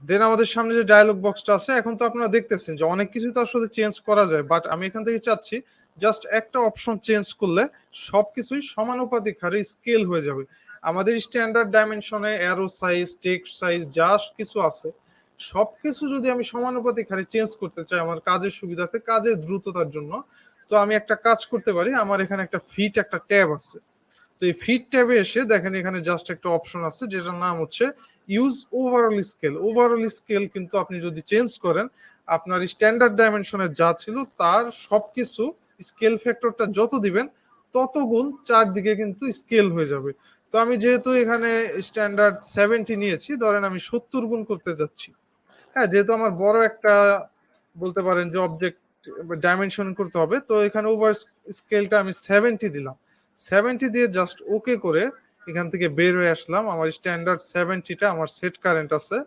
দেন আমাদের সামনে যে ডায়ালগ বক্সটা আছে, এখন তো আপনারা দেখতেছেন যে অনেক কিছু তো আসলে চেঞ্জ করা যায়, বাট আমি এখান থেকে চাচ্ছি জাস্ট একটা অপশন চেঞ্জ করলে সবকিছুই সমানুপাতিক হারে স্কেল হয়ে যাবে। আমাদের স্ট্যান্ডার্ড ডাইমেনশনে অ্যারো সাইজ, টেক্সট সাইজ যা কিছু আছে সবকিছু যদি আমি সমানুপাতিক হারে চেঞ্জ করতে চাই আমার কাজের সুবিধাতে, কাজের দ্রুততার জন্য, তো আমি একটা কাজ করতে পারি। আমার এখানে একটা ফিট একটা ট্যাব আছে। তো এই ফিট ট্যাবে এসে দেখেন এখানে জাস্ট একটা অপশন আছে যেটার নাম হচ্ছে use overall scale. Overall scale কিন্তু আপনি যদি চেঞ্জ করেন, আপনার স্ট্যান্ডার্ড ডাইমেনশনের যা ছিল তার সবকিছু স্কেল ফ্যাক্টরটা যত দিবেন তত গুণ চারদিকে কিন্তু স্কেল হয়ে যাবে। তো আমি যেহেতু এখানে স্ট্যান্ডার্ড 70 নিয়েছি, ধরেন আমি 70 গুণ করতে যাচ্ছি। হ্যাঁ, যেহেতু আমার বড় একটা বলতে পারেন যে অবজেক্ট ডাইমেনশন করতে হবে, তো এখানে ওভার স্কেলটা আমি 70 দিলাম। 70 দিয়ে জাস্ট ওকে করে এখান থেকে বের হয়ে আসলাম। আমার স্ট্যান্ডার্ড 70টা আমার সেট কারেন্ট আছে।